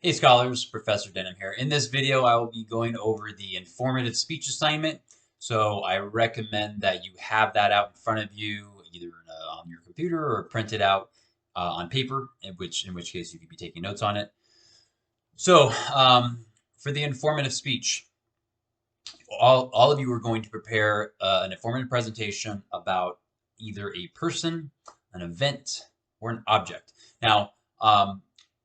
Hey scholars, Professor Denham here. In this video, I will be going over the informative speech assignment. So I recommend that you have that out in front of you, either on your computer or print it out on paper, in which case you could be taking notes on it. So for the informative speech, all of you are going to prepare an informative presentation about either a person, an event, or an object. Now,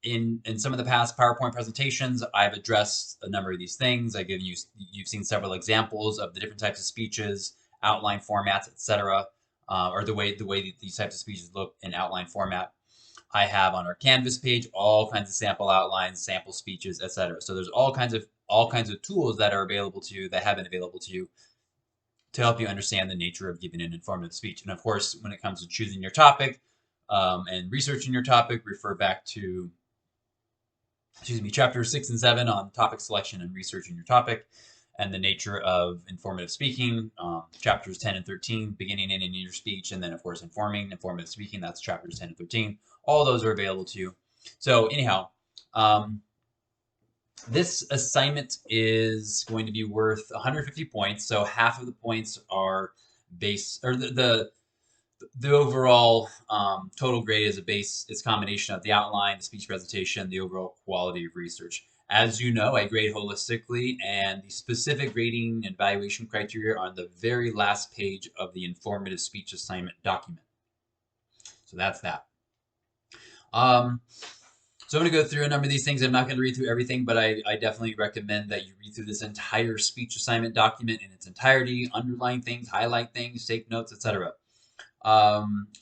in some of the past PowerPoint presentations, I've addressed a number of these things. You've seen several examples of the different types of speeches, outline formats, etc., or the way that these types of speeches look in outline format. I have on our Canvas page all kinds of sample outlines, sample speeches, etc. So there's all kinds of tools that are available to you, that have been available to you, to help you understand the nature of giving an informative speech. And of course, when it comes to choosing your topic and researching your topic, refer back to chapters 6 and 7 on topic selection and researching your topic and the nature of informative speaking. Chapters 10 and 13, beginning and ending your speech, and then of course informative speaking. That's chapters 10 and 13. All those are available to you. So anyhow, this assignment is going to be worth 150 points. So half of the points are base, or the overall total grade is a base. It's a combination of the outline, the speech presentation, the overall quality of research. As you know, I grade holistically, and the specific grading and evaluation criteria are on the very last page of the informative speech assignment document. So that's that. So I'm going to go through a number of these things. I'm not going to read through everything, but I definitely recommend that you read through this entire speech assignment document in its entirety, underline things, highlight things, take notes, etc.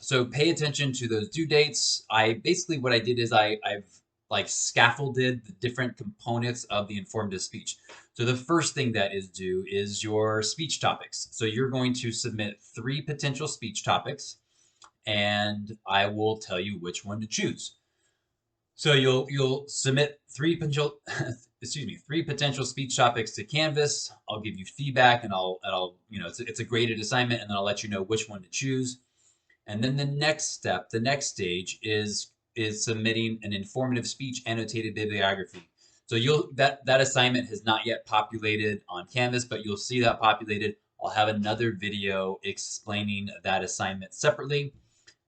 So pay attention to those due dates. What I did is I've like scaffolded the different components of the informative speech. So the first thing that is due is your speech topics. So you're going to submit 3 potential speech topics, and I will tell you which one to choose. So you'll submit 3 potential excuse me, 3 potential speech topics to Canvas. I'll give you feedback, and I'll it's a graded assignment, and then I'll let you know which one to choose. And then the next step, the next stage is submitting an informative speech annotated bibliography. So that assignment has not yet populated on Canvas, but you'll see that populated. I'll have another video explaining that assignment separately.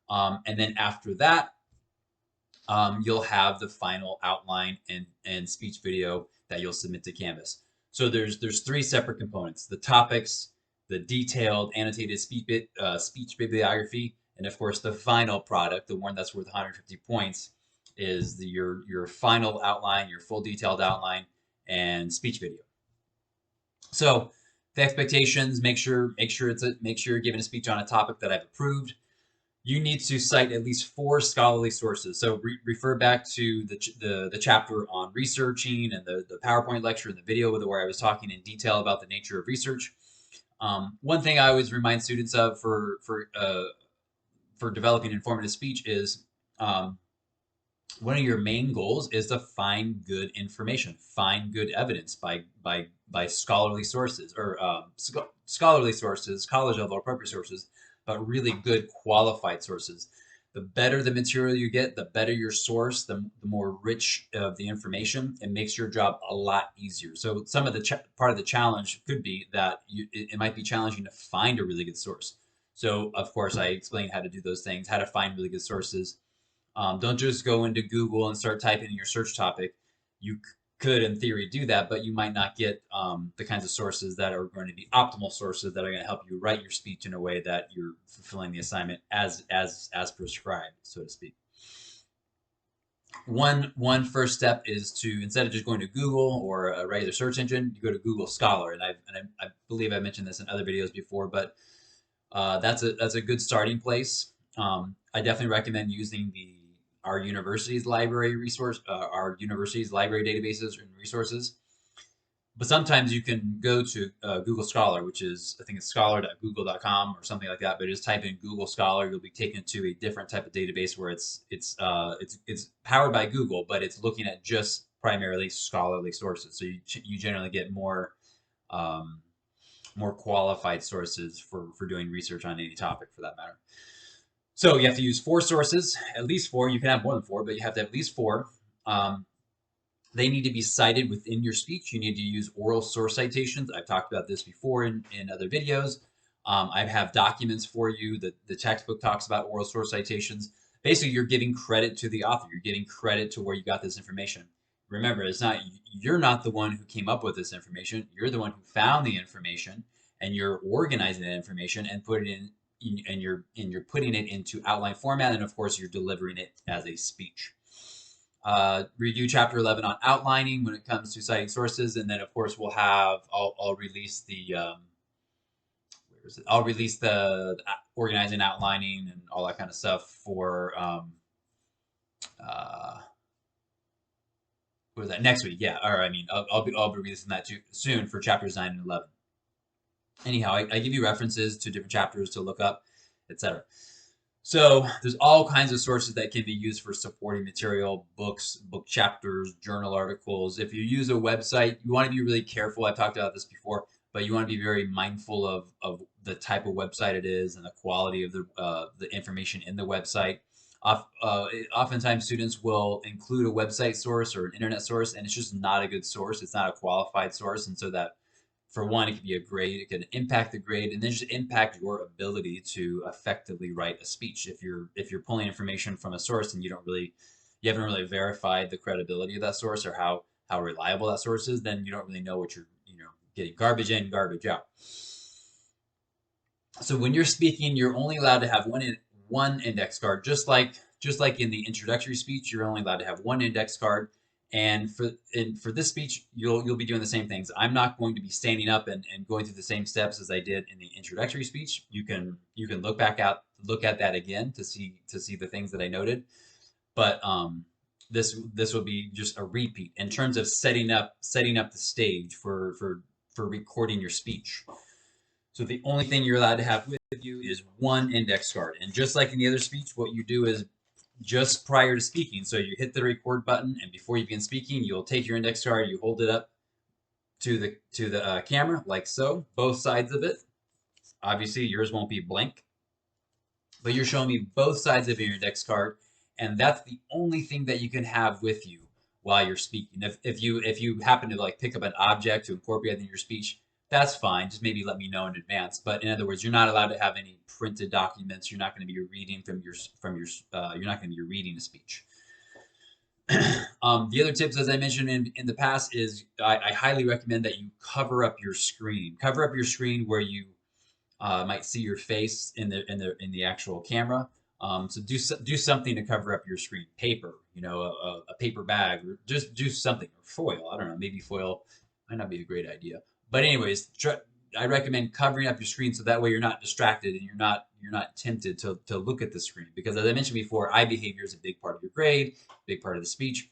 And then after that, you'll have the final outline and speech video that you'll submit to Canvas. So there's 3 separate components: the topics, the detailed annotated speech bibliography, and of course the final product, the one that's worth 150 points, is your final outline, your full detailed outline, and speech video. So the expectations: make sure you're giving a speech on a topic that I've approved. You need to cite at least 4 scholarly sources. So refer back to the chapter on researching, and the PowerPoint lecture and the video where I was talking in detail about the nature of research. One thing I always remind students of for developing informative speech is one of your main goals is to find good information, find good evidence by scholarly sources, or scholarly sources, college level appropriate sources, but really good qualified sources. The better the material you get, the better your source, the more rich of the information. It makes your job a lot easier. So some of the part of the challenge could be that it might be challenging to find a really good source. So of course I explained how to do those things, how to find really good sources. Don't just go into Google and start typing in your search topic. You could, in theory, do that, but you might not get the kinds of sources that are going to be optimal sources that are going to help you write your speech in a way that you're fulfilling the assignment as prescribed, so to speak. One first step is to, instead of just going to Google or a regular search engine, you go to Google Scholar, and I believe I mentioned this in other videos before, but that's a good starting place. I definitely recommend using our university's library our university's library databases and resources. But sometimes you can go to Google Scholar, which is, I think it's scholar.google.com or something like that. But just type in Google Scholar, you'll be taken to a different type of database where it's powered by Google, but it's looking at just primarily scholarly sources. So you generally get more qualified sources for doing research on any topic, for that matter. So you have to use 4 sources, at least 4. You can have more than 4, but you have to have at least 4. They need to be cited within your speech. You need to use oral source citations. I've talked about this before in other videos. I have documents for you. The textbook talks about oral source citations. Basically, you're giving credit to the author. You're giving credit to where you got this information. Remember, you're not the one who came up with this information. You're the one who found the information, and you're organizing that information and put it and you're putting it into outline format, and of course, you're delivering it as a speech. Review chapter 11 on outlining when it comes to citing sources, and then of course I'll release the where is it? I'll release the organizing, outlining, and all that kind of stuff for uh, what was that, next week? Yeah, or I mean I'll be releasing that too soon for chapters 9 and 11. Anyhow, I give you references to different chapters to look up, etc. So there's all kinds of sources that can be used for supporting material, books, book chapters, journal articles. If you use a website, you want to be really careful. I've talked about this before, but you want to be very mindful of the type of website it is and the quality of the information in the website. Oftentimes students will include a website source or an internet source, and it's just not a good source. It's not a qualified source, and so that for one, it could be a grade, it could impact the grade, and then just impact your ability to effectively write a speech. If you're pulling information from a source and you haven't really verified the credibility of that source or how reliable that source is, then you don't really know what you're getting. Garbage in, garbage out. So when you're speaking, you're only allowed to have one index card, just like in the introductory speech, you're only allowed to have one index card. And for this speech, you'll be doing the same things. I'm not going to be standing up and going through the same steps as I did in the introductory speech. You can look at that again to see the things that I noted. But this will be just a repeat in terms of setting up the stage for recording your speech. So the only thing you're allowed to have with you is one index card. And just like in the other speech, what you do is just prior to speaking. So you hit the record button, and before you begin speaking, you'll take your index card, you hold it up to the camera like so, both sides of it. Obviously, yours won't be blank, but you're showing me both sides of your index card, and that's the only thing that you can have with you while you're speaking. If you happen to like pick up an object to incorporate in your speech, that's fine. Just maybe let me know in advance. But in other words, you're not allowed to have any printed documents. You're not going to be reading you're not going to be reading a speech. The other tips, as I mentioned in the past, is I highly recommend that you cover up your screen. Cover up your screen where you might see your face in the actual camera. So do something to cover up your screen. Paper, a paper bag, or just do something. Or foil. I don't know. Maybe foil might not be a great idea. But anyways, I recommend covering up your screen so that way you're not distracted and you're not tempted to look at the screen, because as I mentioned before, eye behavior is a big part of your grade, big part of the speech.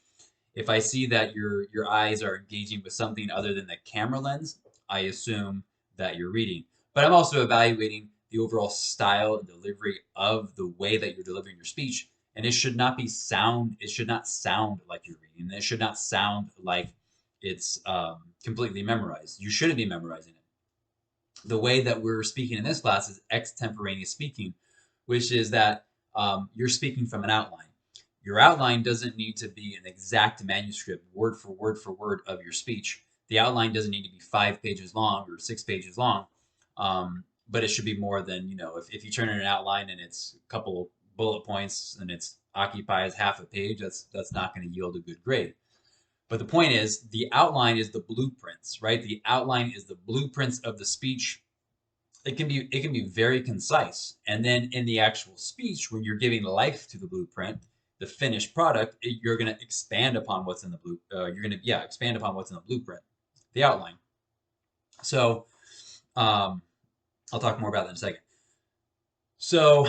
If I see that your eyes are engaging with something other than the camera lens, I assume that you're reading. But I'm also evaluating the overall style and delivery of the way that you're delivering your speech, and it should not sound like you're reading. It should not sound like it's completely memorized. You shouldn't be memorizing it. The way that we're speaking in this class is extemporaneous speaking, which is that you're speaking from an outline. Your outline doesn't need to be an exact manuscript, word for word of your speech. The outline doesn't need to be 5 pages long or 6 pages long, but it should be more than, if you turn in an outline and it's a couple bullet points and it occupies half a page, that's not going to yield a good grade. But the point is, the outline is the blueprints, right? The outline is the blueprints of the speech. It can be very concise, and then in the actual speech, when you're giving life to the blueprint, the finished product, you're going to expand upon what's in the expand upon what's in the blueprint, the outline. So, I'll talk more about that in a second. So,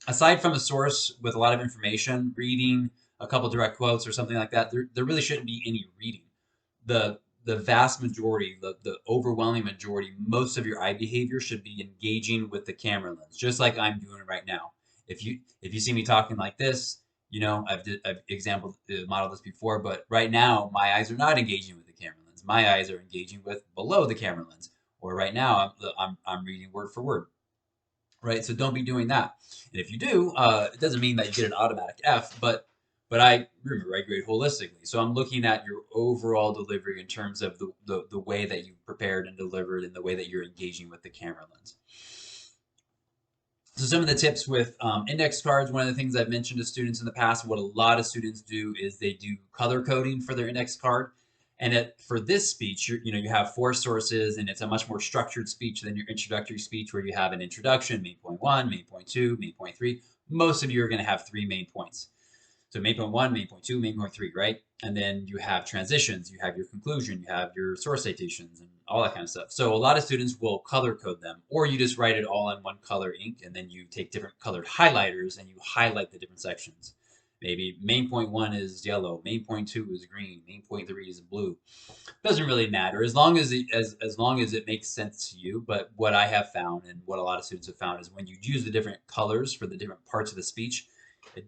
aside from a source with a lot of information, reading a couple direct quotes or something like that, there really shouldn't be any reading. The vast majority, the overwhelming majority, most of your eye behavior should be engaging with the camera lens, just like I'm doing right now. If you see me talking like this, I've modeled this before, but right now my eyes are not engaging with the camera lens. My eyes are engaging with below the camera lens. Or right now I'm reading word for word. Right, so don't be doing that. And if you do, it doesn't mean that you get an automatic F, but But I remember I grade holistically. So I'm looking at your overall delivery in terms of the way that you prepared and delivered and the way that you're engaging with the camera lens. So some of the tips with index cards, one of the things I've mentioned to students in the past, what a lot of students do is they do color coding for their index card. And for this speech, you have four sources, and it's a much more structured speech than your introductory speech where you have an introduction, main point one, main point two, main point three. Most of you are going to have three main points. So main point one, main point two, main point three, right? And then you have transitions, you have your conclusion, you have your source citations, and all that kind of stuff. So a lot of students will color code them, or you just write it all in one color ink, and then you take different colored highlighters and you highlight the different sections. Maybe main point one is yellow, main point two is green, main point three is blue. Doesn't really matter as long as as long as it makes sense to you. But what I have found and what a lot of students have found is when you use the different colors for the different parts of the speech,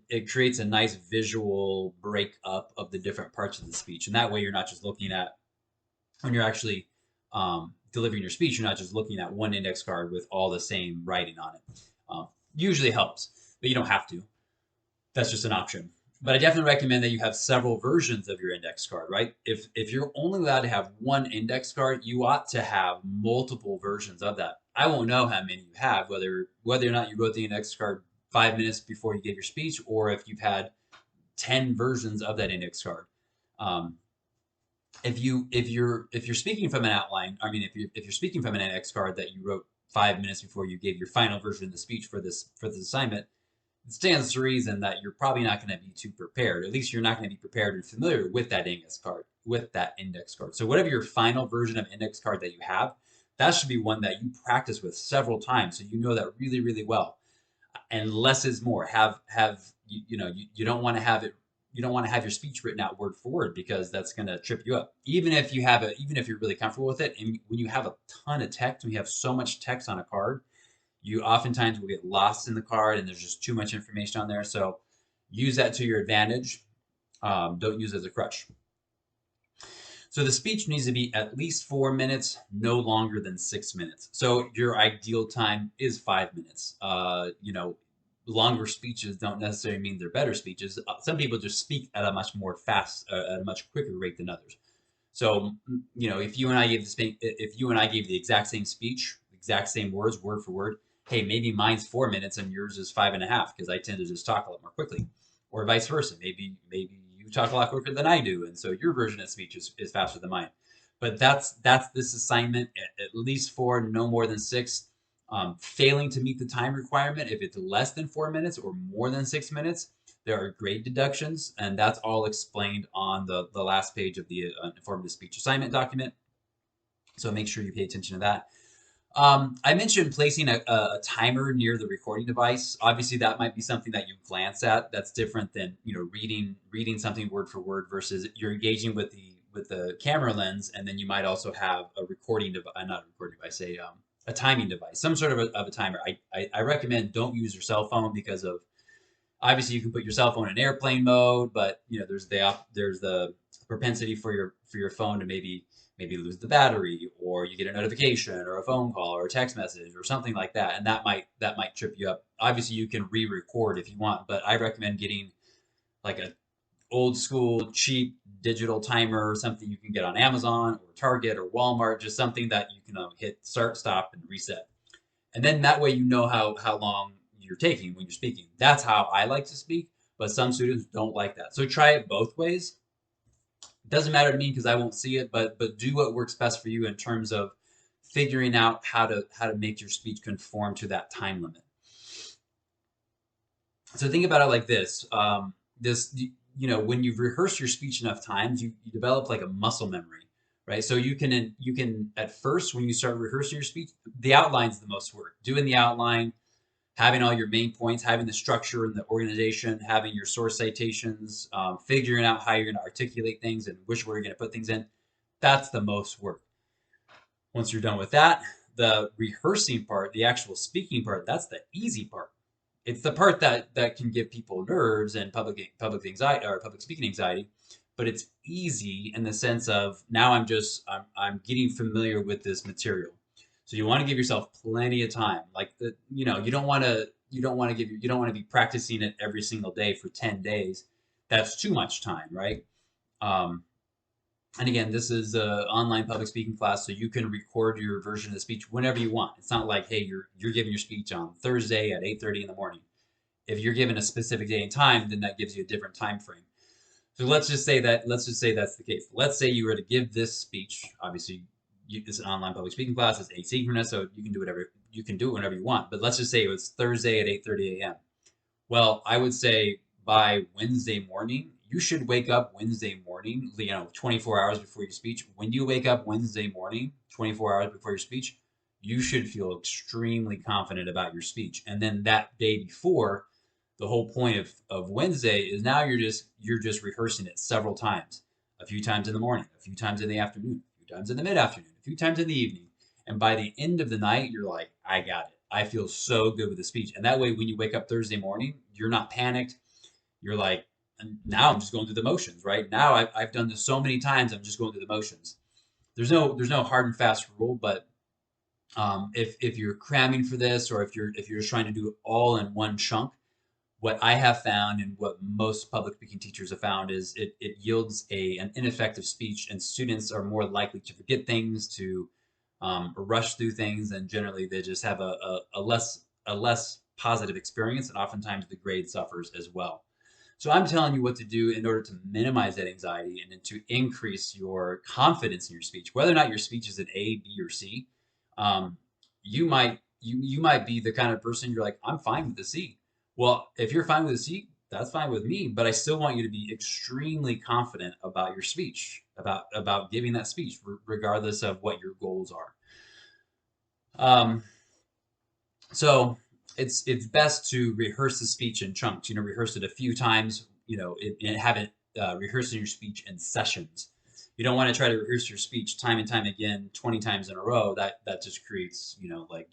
it creates a nice visual breakup of the different parts of the speech. And that way you're not just looking at, when you're actually delivering your speech, you're not just looking at one index card with all the same writing on it. Usually helps, but you don't have to. That's just an option. But I definitely recommend that you have several versions of your index card, right? If you're only allowed to have one index card, you ought to have multiple versions of that. I won't know how many you have, whether or not you wrote the index card 5 minutes before you gave your speech, or if you've had 10 versions of that index card. If you're speaking from an outline, I mean, if you're speaking from an index card that you wrote 5 minutes before you gave your final version of the speech for this assignment, it stands to reason that you're probably not going to be too prepared. At least you're not going to be prepared and familiar with that index card. So whatever your final version of index card that you have, that should be one that you practice with several times, so you know that really, really well. And less is more. You don't want to have it. You don't want to have your speech written out word for word, because that's going to trip you up. Even if you're really comfortable with it, and when you have a ton of text, when you have so much text on a card, you oftentimes will get lost in the card, and there's just too much information on there. So use that to your advantage. Don't use it as a crutch. So the speech needs to be at least 4 minutes, no longer than 6 minutes. So your ideal time is 5 minutes. Longer speeches don't necessarily mean they're better speeches. Some people just speak at a much quicker rate than others. So, if you and I gave the exact same speech, exact same words, word for word, hey, maybe mine's 4 minutes and yours is 5.5, because I tend to just talk a lot more quickly, or vice versa. Maybe you talk a lot quicker than I do, and so your version of speech is faster than mine. But that's this assignment, at least 4, no more than 6. Failing to meet the time requirement, if it's less than 4 minutes or more than 6 minutes, there are grade deductions, and that's all explained on the last page of the informative speech assignment document. So make sure you pay attention to that. I mentioned placing a timer near the recording device. Obviously, that might be something that you glance at. That's different than reading something word for word, versus you're engaging with the camera lens, and then you might also have a recording device, not a recording device, a timing device, some sort of a timer. I recommend don't use your cell phone, because of, obviously you can put your cell phone in airplane mode, but there's the propensity for your phone to maybe lose the battery, or you get a notification or a phone call or a text message or something like that, and that might trip you up. Obviously you can re-record if you want, but I recommend getting like a old school cheap digital timer, or something you can get on Amazon or Target or Walmart, just something that you can hit start, stop, and reset. And then that way you know how long you're taking when you're speaking. That's how I like to speak, but some students don't like that. So try it both ways. It doesn't matter to me because I won't see it, but do what works best for you in terms of figuring out how to make your speech conform to that time limit. So think about it like this. When you've rehearsed your speech enough times, you develop like a muscle memory, right? So you can at first, when you start rehearsing your speech, the outline's the most work. Doing the outline, having all your main points, having the structure and the organization, having your source citations, figuring out how you're going to articulate things and which word you're going to put things in. That's the most work. Once you're done with that, the rehearsing part, the actual speaking part, that's the easy part. It's the part that can give people nerves and public anxiety or public speaking anxiety, but it's easy in the sense of now I'm getting familiar with this material. So you want to give yourself plenty of time. You don't want to be practicing it every single day for 10 days. that's too much time, right? Um, and again, this is an online public speaking class, so you can record your version of the speech whenever you want. It's not like, hey, you're giving your speech on Thursday at 8:30 in the morning. If you're given a specific day and time, then that gives you a different time frame. So let's just say that's the case. Let's say you were to give this speech. Obviously, it's an online public speaking class. It's asynchronous, so you can do it whenever you want. But let's just say it was Thursday at 8:30 a.m. Well, I would say by Wednesday morning, you should wake up Wednesday morning, 24 hours before your speech. When you wake up Wednesday morning, 24 hours before your speech, you should feel extremely confident about your speech. And then that day before, the whole point of Wednesday is now you're just rehearsing it several times, a few times in the morning, a few times in the afternoon, a few times in the mid-afternoon, a few times in the evening. And by the end of the night, you're like, I got it. I feel so good with the speech. And that way, when you wake up Thursday morning, you're not panicked. You're like, now I'm just going through the motions, right? Now I've done this so many times, I'm just going through the motions. There's no hard and fast rule, but if you're cramming for this, or if you're just trying to do it all in one chunk, what I have found and what most public speaking teachers have found is it yields an ineffective speech, and students are more likely to forget things, to rush through things, and generally they just have a less positive experience, and oftentimes the grade suffers as well. So I'm telling you what to do in order to minimize that anxiety and then to increase your confidence in your speech. Whether or not your speech is an A, B, or C, um, you might be the kind of person you're like, I'm fine with the C. Well, if you're fine with the C, that's fine with me. But I still want you to be extremely confident about your speech, about giving that speech, regardless of what your goals are. Um, so it's best to rehearse the speech in chunks. Rehearse it a few times. And have it rehearsing your speech in sessions. You don't want to try to rehearse your speech time and time again, 20 times in a row. That just creates, like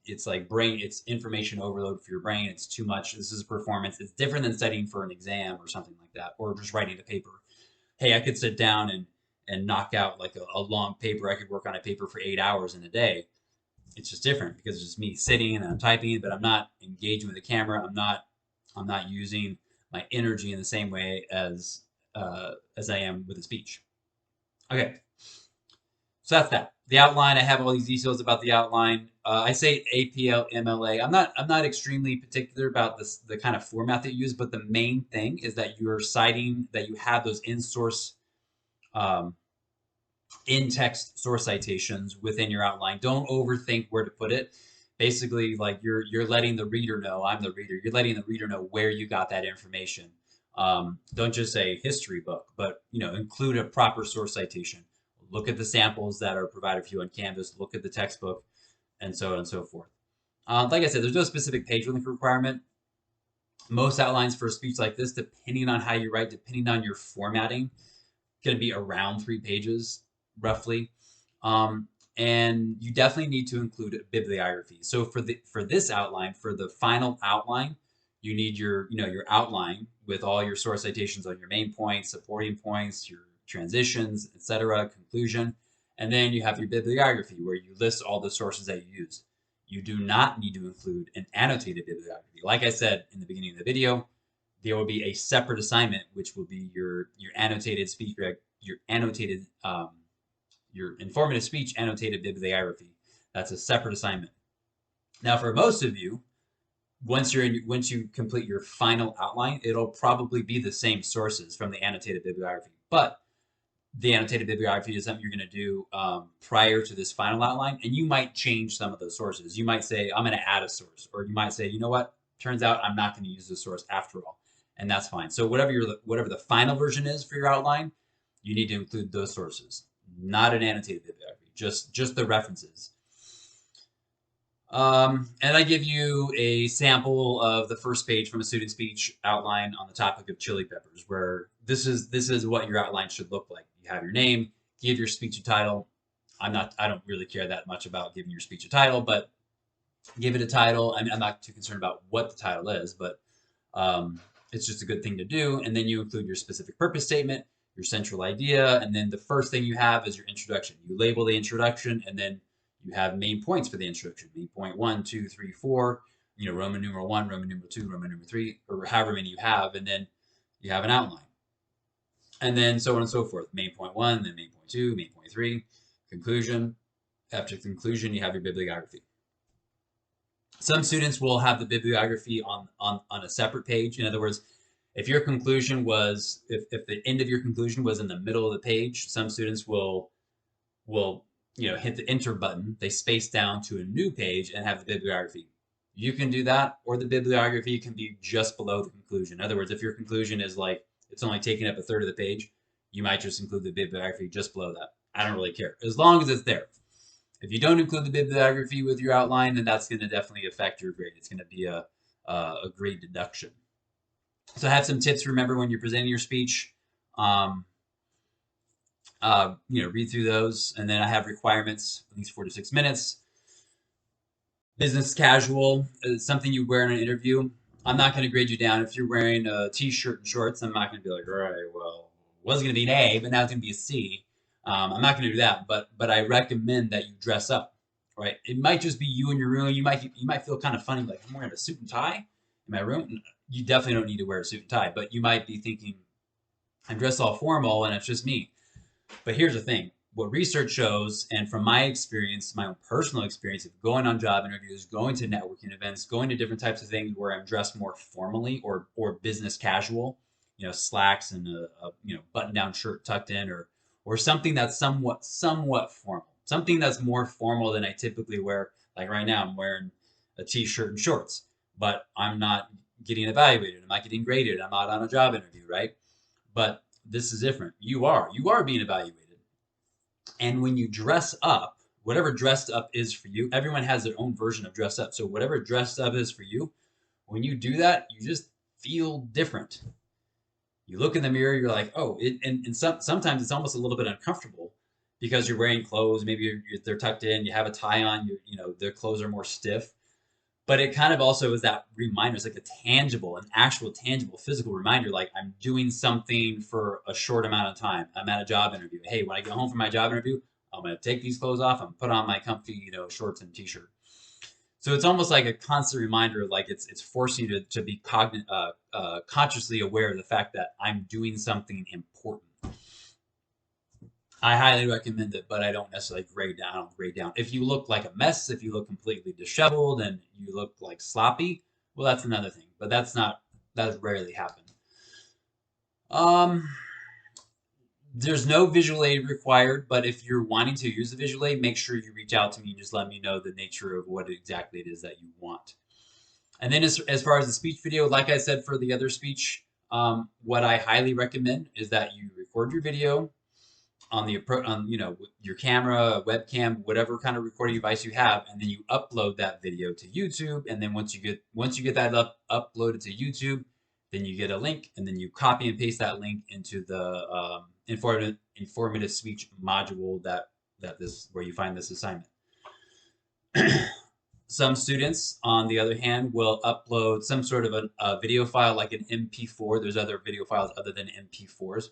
it's like it's information overload for your brain. It's too much. This is a performance. It's different than studying for an exam or something like that, or just writing a paper. Hey, I could sit down and knock out like a long paper. I could work on a paper for 8 hours in a day. It's just different because it's just me sitting and I'm typing, but I'm not engaging with the camera. I'm not using my energy in the same way as I am with a speech. Okay, so that's that. The outline. I have all these details about the outline. I say APL MLA. I'm not extremely particular about the kind of format that you use, but the main thing is that you're citing, that you have those um, in-text source citations within your outline. Don't overthink where to put it. Basically, like you're letting the reader know, I'm the reader. You're letting the reader know where you got that information. Don't just say history book, but include a proper source citation. Look at the samples that are provided for you on Canvas. Look at the textbook, and so on and so forth. Like I said, there's no specific page length requirement. Most outlines for a speech like this, depending on how you write, depending on your formatting, going to be around 3 pages, roughly. And you definitely need to include a bibliography. So for this outline, for the final outline, you need your outline with all your source citations on your main points, supporting points, your transitions, etc., conclusion, and then you have your bibliography where you list all the sources that you use. You do not need to include an annotated bibliography. Like I said in the beginning of the video, there will be a separate assignment, which will be your annotated speech, your informative speech annotated bibliography. That's a separate assignment. Now, for most of you, once you complete your final outline, it'll probably be the same sources from the annotated bibliography. But the annotated bibliography is something you're going to do prior to this final outline, and you might change some of those sources. You might say, I'm going to add a source, or you might say, you know what? Turns out I'm not going to use this source after all, and that's fine. So whatever the final version is for your outline, you need to include those sources, not an annotated bibliography, just the references. And I give you a sample of the first page from a student speech outline on the topic of chili peppers, where this is what your outline should look like. You have your name, give your speech a title. I don't really care that much about giving your speech a title, but give it a title. I mean, I'm not too concerned about what the title is, but it's just a good thing to do. And then you include your specific purpose statement, your central idea, and then the first thing you have is your introduction. You label the introduction, and then you have main points for the introduction. Main point 1, 2, 3, 4. Roman numeral 1, Roman numeral 2, Roman numeral 3, or however many you have, and then you have an outline. And then so on and so forth. Main point one, then main point two, main point three, conclusion. After conclusion, you have your bibliography. Some students will have the bibliography on a separate page. In other words, if your conclusion was, if the end of your conclusion was in the middle of the page, some students will hit the enter button, they space down to a new page and have the bibliography. You can do that, or the bibliography can be just below the conclusion. In other words, if your conclusion is like, it's only taking up a third of the page, you might just include the bibliography just below that. I don't really care, as long as it's there. If you don't include the bibliography with your outline, then that's going to definitely affect your grade. It's going to be a grade deduction. So I have some tips to remember when you're presenting your speech. Read through those. And then I have requirements, at least 4 to 6 minutes. Business casual is something you wear in an interview. I'm not going to grade you down. If you're wearing a t-shirt and shorts, I'm not going to be like, all right, well, it was going to be an A, but now it's going to be a C. I'm not going to do that, but I recommend that you dress up, right? It might just be you in your room. You might feel kind of funny, like, I'm wearing a suit and tie in my room. You definitely don't need to wear a suit and tie, but you might be thinking, I'm dressed all formal and it's just me. But here's the thing. What research shows, and from my experience, my own personal experience of going on job interviews, going to networking events, going to different types of things where I'm dressed more formally or business casual, slacks and a button-down shirt tucked in, or something that's somewhat formal, something that's more formal than I typically wear. Like right now, I'm wearing a t-shirt and shorts, but I'm not getting evaluated. I'm not getting graded. I'm not on a job interview, right? But this is different. You are being evaluated. And when you dress up, whatever dressed up is for you, everyone has their own version of dressed up. So whatever dressed up is for you, when you do that, you just feel different. You look in the mirror, you're like, oh, sometimes it's almost a little bit uncomfortable because you're wearing clothes. Maybe they're tucked in, you have a tie on, their clothes are more stiff. But it kind of also is that reminder. It's like an actual tangible physical reminder, like I'm doing something for a short amount of time. I'm at a job interview. Hey, when I get home from my job interview, I'm going to take these clothes off and put on my comfy, shorts and t-shirt. So it's almost like a constant reminder, like it's forcing you to be consciously aware of the fact that I'm doing something important. I highly recommend it, but I don't necessarily grade down. If you look like a mess, if you look completely disheveled and you look like sloppy, well, that's another thing. But that's rarely happened. There's no visual aid required, but if you're wanting to use the visual aid, make sure you reach out to me and just let me know the nature of what exactly it is that you want. And then as far as the speech video, like I said for the other speech, what I highly recommend is that you record your video on your camera, webcam, whatever kind of recording device you have, and then you upload that video to YouTube. And then once you get that uploaded to YouTube, then you get a link, and then you copy and paste that link into the informative speech module where you find this assignment. Some students, on the other hand, will upload some sort of a video file like an MP4. There's other video files other than MP4s.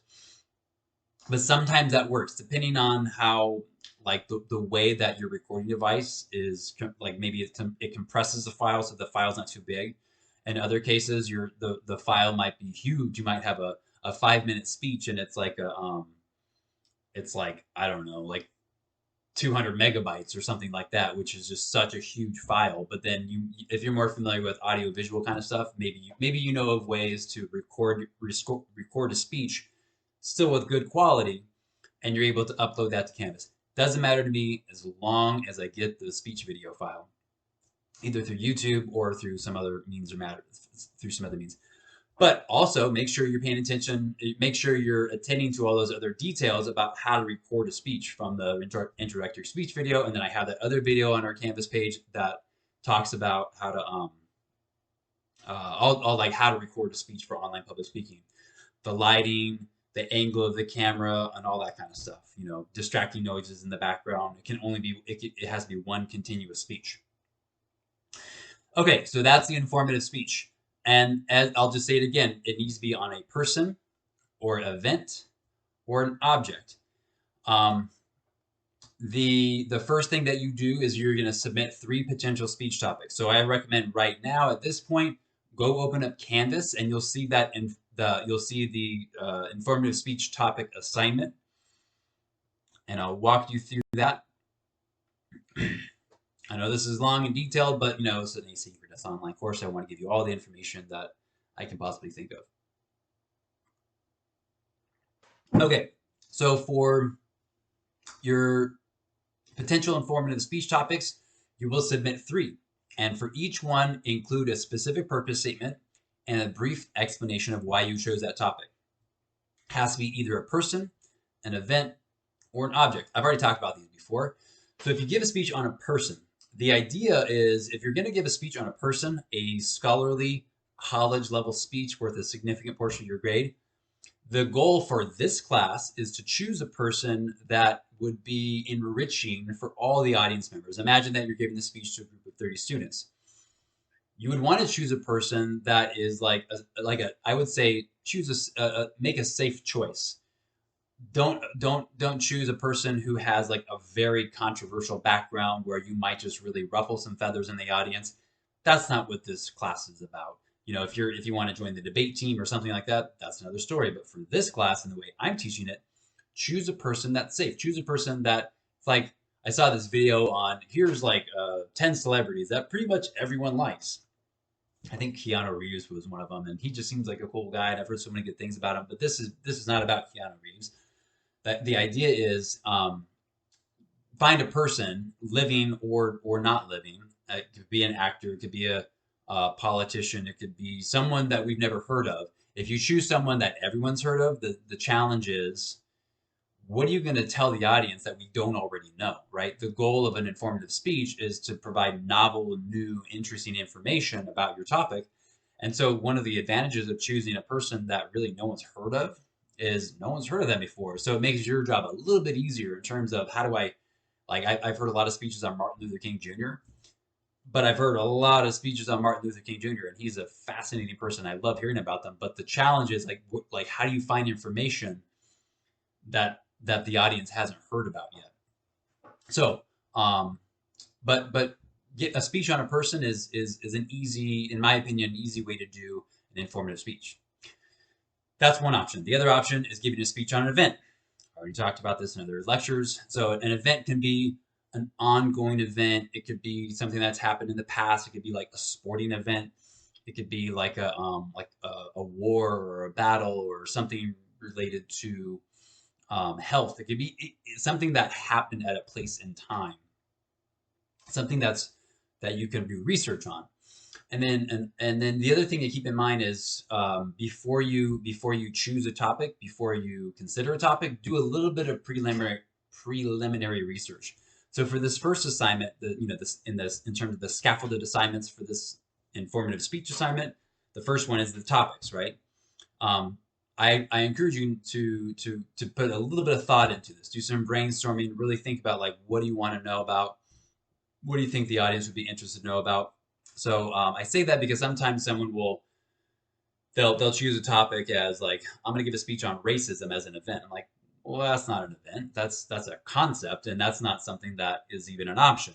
But sometimes that works, depending on how, like, the way that your recording device is, like, maybe it compresses the file so the file's not too big. In other cases, the file might be huge. You might have a 5-minute speech, and it's like I don't know, like 200 megabytes or something like that, which is just such a huge file. But then if you're more familiar with audio visual kind of stuff, maybe you know of ways to record a speech still with good quality, and you're able to upload that to Canvas. Doesn't matter to me as long as I get the speech video file, either through YouTube or through some other means But also make sure you're paying attention, make sure you're attending to all those other details about how to record a speech from the introductory speech video. And then I have that other video on our Canvas page that talks about how to all like how to record a speech for online public speaking, the lighting, the angle of the camera, and all that kind of stuff. Distracting noises in the background. It has to be one continuous speech. Okay, so that's the informative speech. And I'll just say it again, it needs to be on a person or an event or an object. The first thing that you do is you're going to submit 3 potential speech topics. So I recommend right now at this point, go open up Canvas, and you'll see that you'll see the informative speech topic assignment, and I'll walk you through that. I know this is long and detailed, but it's an asynchronous online course. I want to give you all the information that I can possibly think of. Okay, so for your potential informative speech topics, you will submit 3. And for each one, include a specific purpose statement and a brief explanation of why you chose that topic. It has to be either a person, an event, or an object. I've already talked about these before. So if you give a speech on a person, the idea is if you're going to give a speech on a person, a scholarly college level speech worth a significant portion of your grade, the goal for this class is to choose a person that would be enriching for all the audience members. Imagine that you're giving the speech to a group of 30 students. You would want to choose a person that is I would say make a safe choice. Don't choose a person who has like a very controversial background where you might just really ruffle some feathers in the audience. That's not what this class is about. If you want to join the debate team or something like that, that's another story. But for this class and the way I'm teaching it, choose a person that's safe. Choose a person that, like, I saw this video on, here's 10 celebrities that pretty much everyone likes. I think Keanu Reeves was one of them, and he just seems like a cool guy, and I've heard so many good things about him. But this is not about Keanu Reeves. The idea is find a person, living or not living. It could be an actor, it could be a politician, it could be someone that we've never heard of. If you choose someone that everyone's heard of, the challenge is, what are you going to tell the audience that we don't already know, right? The goal of an informative speech is to provide novel, new, interesting information about your topic. And so one of the advantages of choosing a person that really no one's heard of is no one's heard of them before. So it makes your job a little bit easier in terms of how do I've heard a lot of speeches on Martin Luther King Jr., but I've heard a lot of speeches on Martin Luther King Jr., and he's a fascinating person. I love hearing about them. But the challenge is how do you find information that the audience hasn't heard about yet? So, but get a speech on a person is an easy, in my opinion, an easy way to do an informative speech. That's one option. The other option is giving a speech on an event. I already talked about this in other lectures. So an event can be an ongoing event. It could be something that's happened in the past. It could be like a sporting event. It could be like a war or a battle or something related to health. It could be something that happened at a place in time. Something that you can do research on. And then the other thing to keep in mind is before you choose a topic, before you consider a topic, do a little bit of preliminary research. So for this first assignment, in terms of the scaffolded assignments for this informative speech assignment, the first one is the topics, right? I encourage you to put a little bit of thought into this, do some brainstorming, really think about what do you want to know about, what do you think the audience would be interested to know about. So I say that because sometimes someone they'll choose a topic as I'm going to give a speech on racism as an event. I'm like, well, that's not an event. That's a concept, and that's not something that is even an option.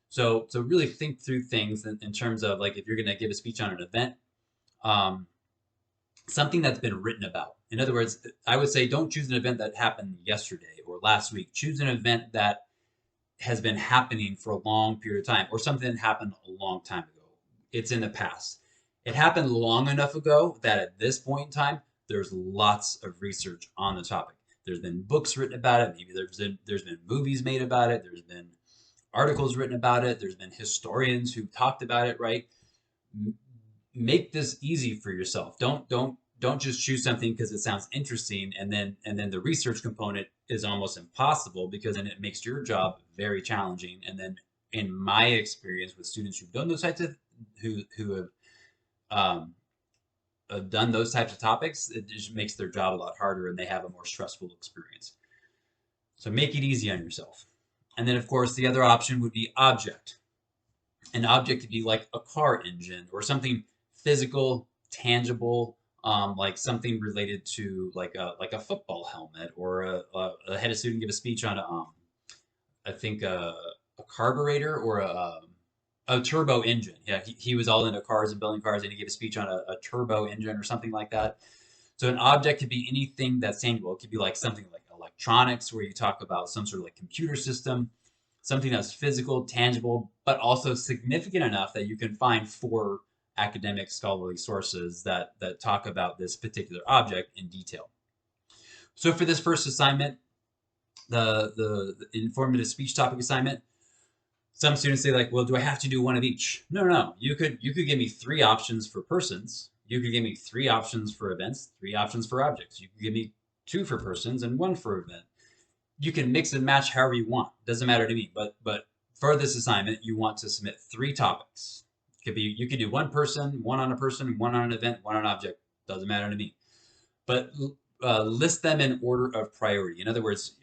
So really think through things in terms of if you're going to give a speech on an event, something that's been written about. In other words, I would say don't choose an event that happened yesterday or last week. Choose an event that has been happening for a long period of time, or something that happened a long time ago. It's in the past. It happened long enough ago that at this point in time, there's lots of research on the topic. There's been books written about it. Maybe there's been movies made about it. There's been articles written about it. There's been historians who've talked about it, right? Make this easy for yourself. Don't just choose something because it sounds interesting, and then the research component is almost impossible, because then it makes your job very challenging. And then in my experience with students who've done those types of who have done those types of topics, it just makes their job a lot harder, and they have a more stressful experience. So make it easy on yourself. And then of course the other option would be object. An object could be like a car engine or something physical, tangible, like something related to like a football helmet, or I had a student give a speech on I think a carburetor or a turbo engine. Yeah, he was all into cars and building cars, and he gave a speech on a turbo engine or something like that. So an object could be anything that's tangible. It could be like something like electronics, where you talk about some sort of like computer system, something that's physical, tangible, but also significant enough that you can find 4 academic scholarly sources that talk about this particular object in detail. So for this first assignment, the informative speech topic assignment, some students say like, well, do I have to do one of each? No, no, no. You could give me 3 options for persons. You could give me 3 options for events, 3 options for objects. You could give me 2 for persons and 1 for event. You can mix and match however you want. Doesn't matter to me. But for this assignment, you want to submit 3 topics. You could do 1 person, 1 on a person, 1 on an event, 1 on an object. Doesn't matter to me. But list them in order of priority. In other words,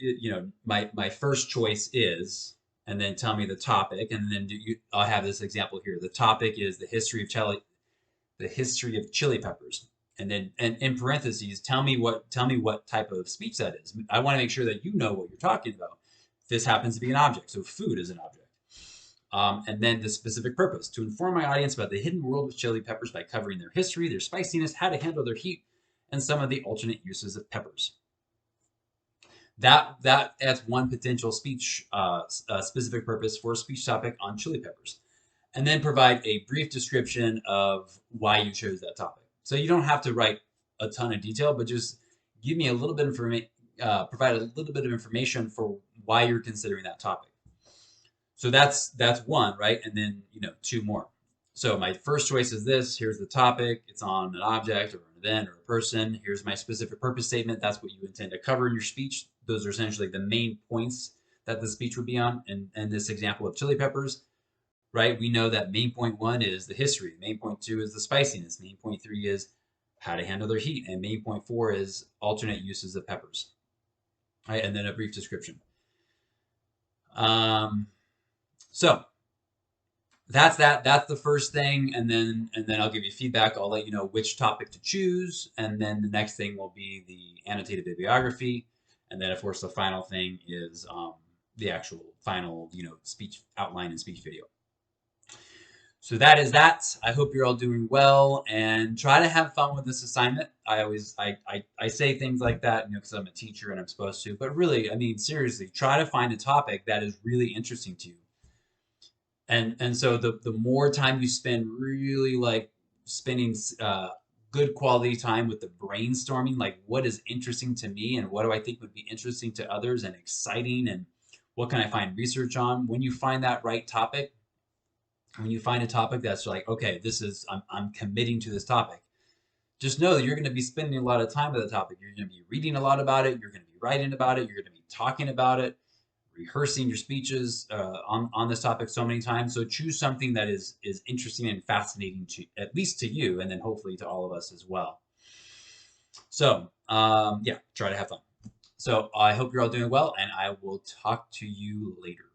my first choice is, and then tell me the topic, and then I'll have this example here. The topic is the history of chili peppers, and then and in parentheses, tell me what type of speech that is. I want to make sure that you know what you're talking about. This happens to be an object, so food is an object. And then the specific purpose: to inform my audience about the hidden world of chili peppers by covering their history, their spiciness, how to handle their heat, and some of the alternate uses of peppers. That's one potential speech specific purpose for a speech topic on chili peppers. And then provide a brief description of why you chose that topic. So you don't have to write a ton of detail, but just give me a little bit of provide a little bit of information for why you're considering that topic. So that's 1, right? And then 2 more. So my first choice is this. Here's the topic. It's on an object or an event or a person. Here's my specific purpose statement. That's what you intend to cover in your speech. Those are essentially the main points that the speech would be on. And this example of chili peppers, right? We know that main point 1 is the history. Main point 2 is the spiciness. Main point 3 is how to handle their heat. And main point 4 is alternate uses of peppers, right? And then a brief description. So that's the first thing, and then I'll give you feedback. I'll let you know which topic to choose, and then the next thing will be the annotated bibliography, and then of course the final thing is the actual final speech outline and speech video. So that is that. I hope you're all doing well, and try to have fun with this assignment. I say things like that, because I'm a teacher and I'm supposed to, but really, I mean, seriously, try to find a topic that is really interesting to you. And so the more time you spend really like spending good quality time with the brainstorming, like what is interesting to me and what do I think would be interesting to others and exciting, and what can I find research on? When you find that right topic, when you find a topic that's like, okay, I'm committing to this topic, just know that you're going to be spending a lot of time with the topic. You're going to be reading a lot about it. You're going to be writing about it. You're going to be talking about it, rehearsing your speeches on this topic so many times. So choose something that is interesting and fascinating to at least to you, and then hopefully to all of us as well. So yeah, try to have fun. So I hope you're all doing well, and I will talk to you later.